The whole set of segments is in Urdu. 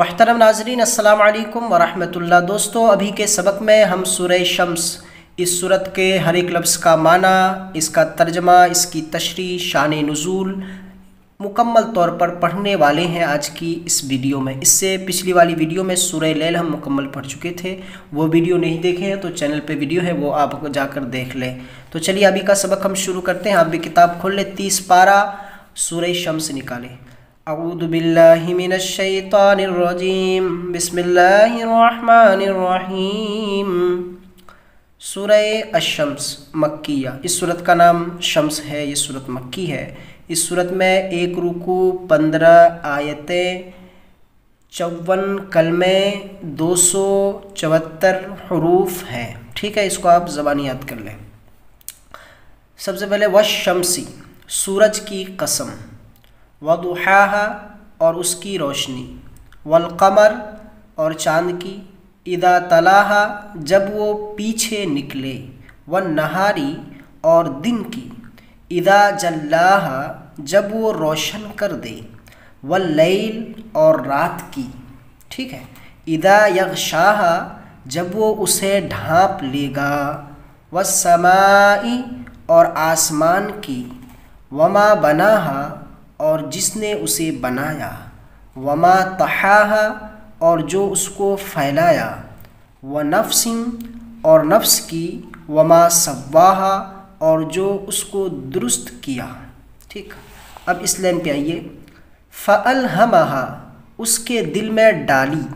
محترم ناظرین، السلام علیکم ورحمۃ اللہ۔ دوستو، ابھی کے سبق میں ہم سورہ شمس، اس سورت کے ہر ایک لفظ کا معنی، اس کا ترجمہ، اس کی تشریح، شان نزول مکمل طور پر پڑھنے والے ہیں آج کی اس ویڈیو میں۔ اس سے پچھلی والی ویڈیو میں سورہ لیل ہم مکمل پڑھ چکے تھے، وہ ویڈیو نہیں دیکھے ہیں تو چینل پہ ویڈیو ہے، وہ آپ جا کر دیکھ لیں۔ تو چلیے ابھی کا سبق ہم شروع کرتے ہیں۔ آپ بھی کتاب کھول لیں، 30 پارہ سورہ شمس نکالیں۔ اعوذ باللہ من الشیطان الرجیم، بسم اللہ الرحمن الرحیم۔ سورہ الشمس مکیہ، اس سورت کا نام شمس ہے، یہ سورت مکی ہے۔ اس سورت میں 1 رکوع، 15 آیتیں، 54 کلمے، 274 حروف ہیں۔ ٹھیک ہے، اس کو آپ زبانی یاد کر لیں۔ سب سے پہلے والشمسی، سورج کی قسم، وضحاہا، اور اس کی روشنی، والقمر، اور چاند کی، اذا تلاہا، جب وہ پیچھے نکلے، والنہاری، اور دن کی، اذا جلاہا، جب وہ روشن کر دے، واللیل، اور رات کی، ٹھیک ہے، اذا یغشاہا، جب وہ اسے ڈھانپ لے گا، والسماء، اور آسمان کی، وما بناہا، اور جس نے اسے بنایا، وما طحاہا، اور جو اس کو پھیلایا، ونفس، اور نفس کی، وما سواہا، اور جو اس کو درست کیا۔ ٹھیک، اب اس لائن پہ آئیے۔ فَأَلْهَمَهَا، اس کے دل میں ڈالی،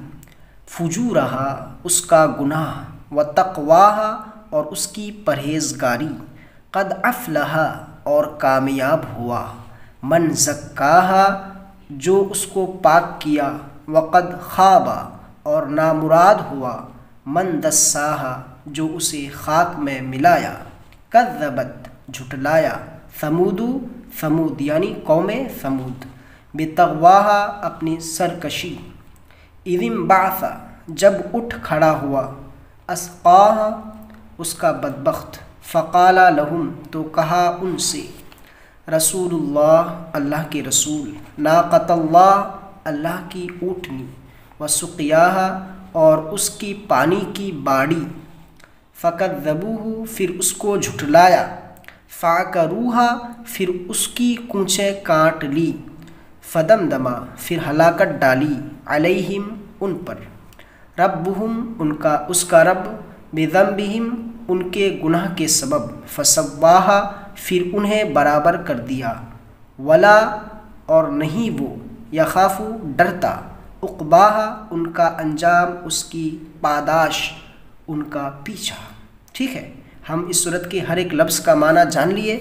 فجورہا، اس کا گناہ، وتقواہا، اور اس کی پرہیزگاری، قد افلحا، اور کامیاب ہوا، من زکاہا، جو اس کو پاک کیا، وقد خابا، اور نامراد ہوا، من دساہا، جو اسے خاک میں ملایا، کذبت، جھٹلایا، ثمود، ثمود یعنی قوم ثمود، بتغواہا، اپنی سرکشی، اذ انبعث، جب اٹھ کھڑا ہوا، اسقاہا، اس کا بدبخت، فقال لہم، تو کہا ان سے، رسول اللہ، اللہ کے رسول، ناقۃ اللہ، اللہ کی اونٹنی، وسقیاہا، اور اس کی پانی کی باڑی، فکذبوہ، پھر اس کو جھٹلایا، فعقروہا، پھر اس کی کونچیں کاٹ لی، فدمدما، پھر ہلاکت ڈالی، علیہم، ان پر، ربہم، اس کا رب، بذنبہم، ان کے گناہ کے سبب، فسواہا، پھر انہیں برابر کر دیا، ولا، اور نہیں وہ، یخافو، ڈرتا، عقباہا، ان کا انجام، اس کی پاداش، ان کا پیچھا۔ ٹھیک ہے، ہم اس سورت کے ہر ایک لفظ کا معنی جان لیے۔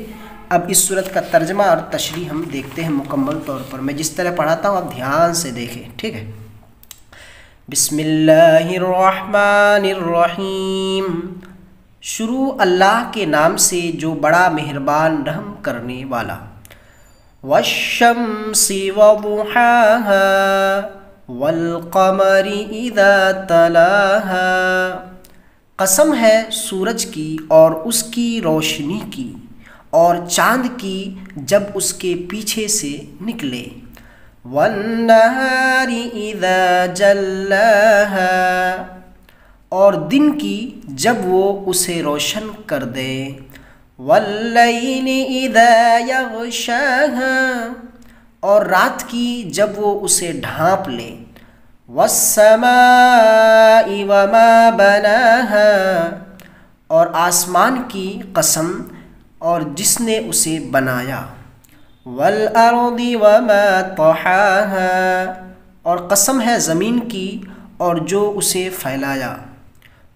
اب اس سورت کا ترجمہ اور تشریح ہم دیکھتے ہیں مکمل طور پر۔ میں جس طرح پڑھاتا ہوں آپ دھیان سے دیکھیں، ٹھیک ہے۔ بسم اللہ الرحمن الرحیم، شروع اللہ کے نام سے جو بڑا مہربان رحم کرنے والا۔ والشمس وضحاها، والقمر اذا تلاها، قسم ہے سورج کی اور اس کی روشنی کی، اور چاند کی جب اس کے پیچھے سے نکلے، والنہار اذا جلاها، اور دن کی جب وہ اسے روشن کر دے، واللیل اذا یغشاہا، اور رات کی جب وہ اسے ڈھانپ لے، والسماء وما بناہا، اور آسمان کی قسم اور جس نے اسے بنایا، والارض وما طحاہا، اور قسم ہے زمین کی اور جو اسے پھیلایا،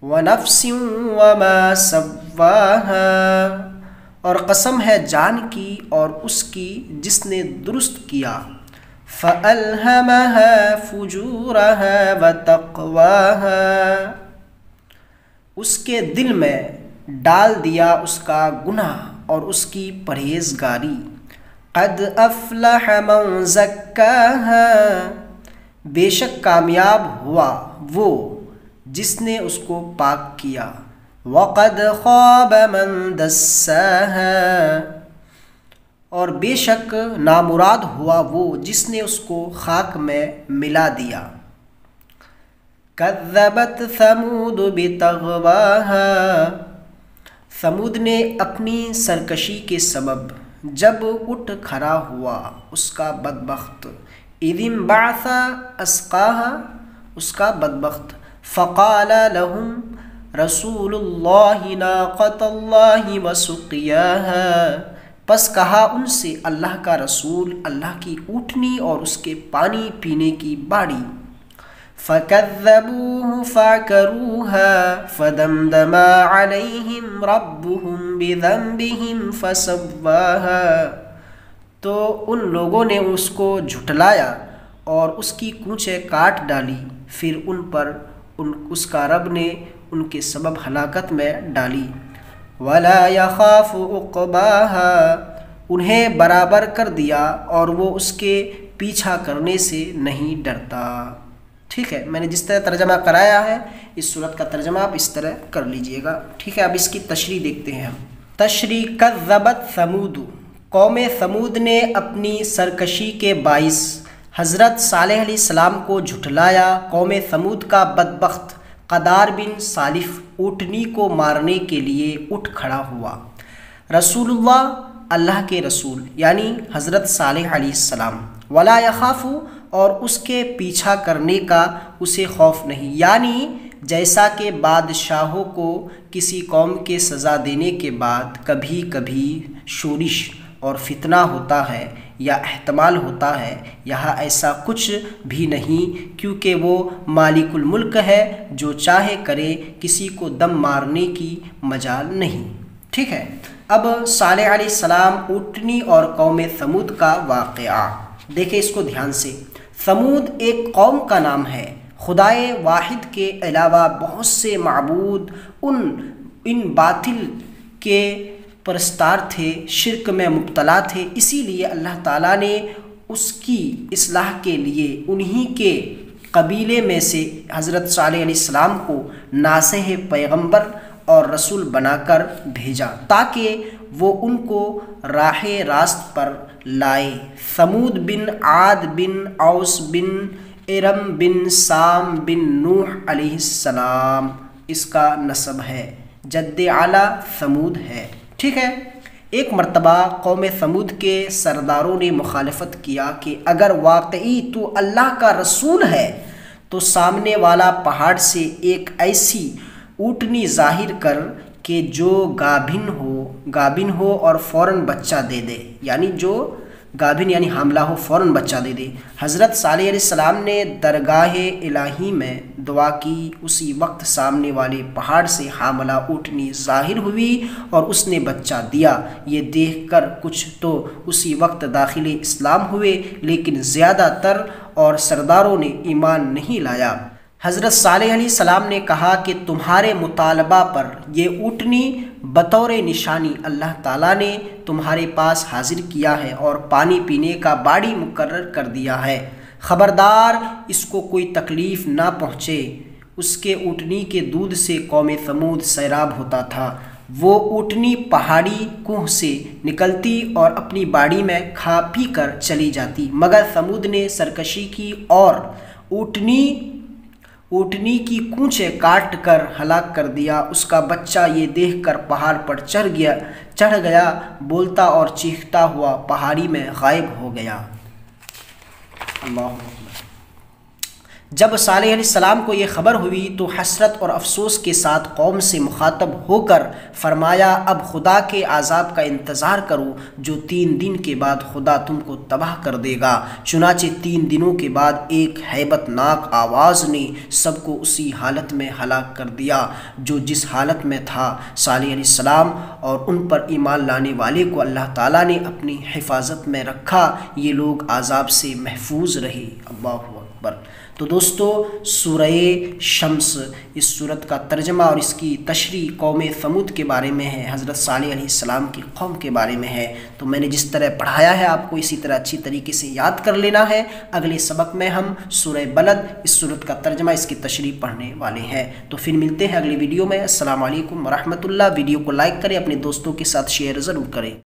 ونفس وما سواہا، اور قسم ہے جان کی اور اس کی جس نے درست کیا، فَأَلْهَمَهَا فُجُورَهَا وَتَقْوَاهَا، اس کے دل میں ڈال دیا اس کا گناہ اور اس کی پرہیزگاری، قد افلح من زکاها، بے شک کامیاب ہوا وہ جس نے اس کو پاک کیا، وقد خاب من دساها، اور بے شک نامراد ہوا وہ جس نے اس کو خاک میں ملا دیا۔ کذبت ثمود بطغواہا، ثمود نے اپنی سرکشی کے سبب جب اٹھ کھڑا ہوا اس کا بدبخت، اذ انبعث اشقاہا، اس کا بدبخت، فقال لهم رسول اللہ ناقۃ اللہ وسقیاہا، پس کہا ان سے اللہ کا رسول اللہ کی اونٹنی اور اس کے پانی پینے کی باڑی، فَكَذَّبُوهُ فَعَقَرُوهَا فَدَمْدَمَ عَلَيْهِمْ رَبُّهُمْ بِذَنبِهِمْ فَسَوَّاهَا، تو ان لوگوں نے اس کو جھٹلایا اور اس کی کونچیں کاٹ ڈالی، پھر ان پر اس کا رب نے ان کے سبب ہلاکت میں ڈالی۔ وَلَا يَخَافُ عُقْبَاهَا، انہیں برابر کر دیا اور وہ اس کے پیچھا کرنے سے نہیں ڈرتا۔ ٹھیک ہے، میں نے جس طرح ترجمہ کرایا ہے اس صورت کا ترجمہ آپ اس طرح کر لیجئے گا۔ ٹھیک ہے، اب اس کی تشریح دیکھتے ہیں ہم۔ تشریح، کذبت ثمود، قوم ثمود نے اپنی سرکشی کے باعث حضرت صالح علیہ السلام کو جھٹلایا۔ قوم ثمود کا بدبخت قدار بن سالف اونٹنی کو مارنے کے لیے اٹھ کھڑا ہوا۔ رسول اللہ، اللہ کے رسول یعنی حضرت صالح علیہ السلام، ولا یخاف، اور اس کے پیچھا کرنے کا اسے خوف نہیں، یعنی جیسا کہ بادشاہوں کو کسی قوم کے سزا دینے کے بعد کبھی کبھی شورش اور فتنہ ہوتا ہے یا احتمال ہوتا ہے، یہاں ایسا کچھ بھی نہیں، کیونکہ وہ مالک الملک ہے، جو چاہے کرے، کسی کو دم مارنے کی مجال نہیں۔ ٹھیک ہے، اب صالح علیہ السلام، اونٹنی اور قوم ثمود کا واقعہ دیکھیں اس کو دھیان سے۔ ثمود ایک قوم کا نام ہے، خدائے واحد کے علاوہ بہت سے معبود ان باطل کے پرستار تھے، شرک میں مبتلا تھے، اسی لیے اللہ تعالیٰ نے اس کی اصلاح کے لیے انہی کے قبیلے میں سے حضرت صالح علیہ السلام کو ناصح پیغمبر اور رسول بنا کر بھیجا تاکہ وہ ان کو راہ راست پر لائے۔ ثمود بن عاد بن اوس بن ارم بن سام بن نوح علیہ السلام اس کا نسب ہے، جد اعلیٰ ثمود ہے۔ ٹھیک ہے، ایک مرتبہ قوم ثمود کے سرداروں نے مخالفت کیا کہ اگر واقعی تو اللہ کا رسول ہے تو سامنے والا پہاڑ سے ایک ایسی اونٹنی ظاہر کر کہ جو گابن ہو اور فوراً بچہ دے دے، یعنی جو گابن یعنی حاملہ ہو فوراً بچہ دے دے۔ حضرت صالح علیہ السلام نے درگاہ الہی میں دعا کی، اسی وقت سامنے والے پہاڑ سے حاملہ اونٹنی ظاہر ہوئی اور اس نے بچہ دیا۔ یہ دیکھ کر کچھ تو اسی وقت داخل اسلام ہوئے، لیکن زیادہ تر اور سرداروں نے ایمان نہیں لایا۔ حضرت صالح علیہ السلام نے کہا کہ تمہارے مطالبہ پر یہ اونٹنی بطور نشانی اللہ تعالیٰ نے تمہارے پاس حاضر کیا ہے اور پانی پینے کا باڑی مقرر کر دیا ہے، خبردار اس کو کوئی تکلیف نہ پہنچے۔ اس کے اونٹنی کے دودھ سے قوم ثمود سیراب ہوتا تھا، وہ اونٹنی پہاڑی کوہ سے نکلتی اور اپنی باڑی میں کھا پی کر چلی جاتی، مگر ثمود نے سرکشی کی اور اونٹنی کی کونچیں کاٹ کر ہلاک کر دیا۔ اس کا بچہ یہ دیکھ کر پہاڑ پر چڑھ گیا، بولتا اور چیختا ہوا پہاڑی میں غائب ہو گیا۔ اللہ اکبر۔ جب صالح علیہ السلام کو یہ خبر ہوئی تو حسرت اور افسوس کے ساتھ قوم سے مخاطب ہو کر فرمایا، اب خدا کے عذاب کا انتظار کرو جو 3 دن کے بعد خدا تم کو تباہ کر دے گا۔ چنانچہ 3 دنوں کے بعد ایک ہیبت ناک آواز نے سب کو اسی حالت میں ہلاک کر دیا جو جس حالت میں تھا صالح علیہ السلام، اور ان پر ایمان لانے والے کو اللہ تعالیٰ نے اپنی حفاظت میں رکھا، یہ لوگ عذاب سے محفوظ رہے۔ اللہ اکبر۔ تو دوستو، سورہ شمس اس سورت کا ترجمہ اور اس کی تشریح قوم ثمود کے بارے میں ہے، حضرت صالح علیہ السلام کی قوم کے بارے میں ہے۔ تو میں نے جس طرح پڑھایا ہے آپ کو اسی طرح اچھی طریقے سے یاد کر لینا ہے۔ اگلے سبق میں ہم سورہ بلد اس سورت کا ترجمہ، اس کی تشریح پڑھنے والے ہیں۔ تو پھر ملتے ہیں اگلی ویڈیو میں۔ السلام علیکم ورحمۃ اللہ۔ ویڈیو کو لائک کریں، اپنے دوستوں کے ساتھ شیئر ضرور کریں۔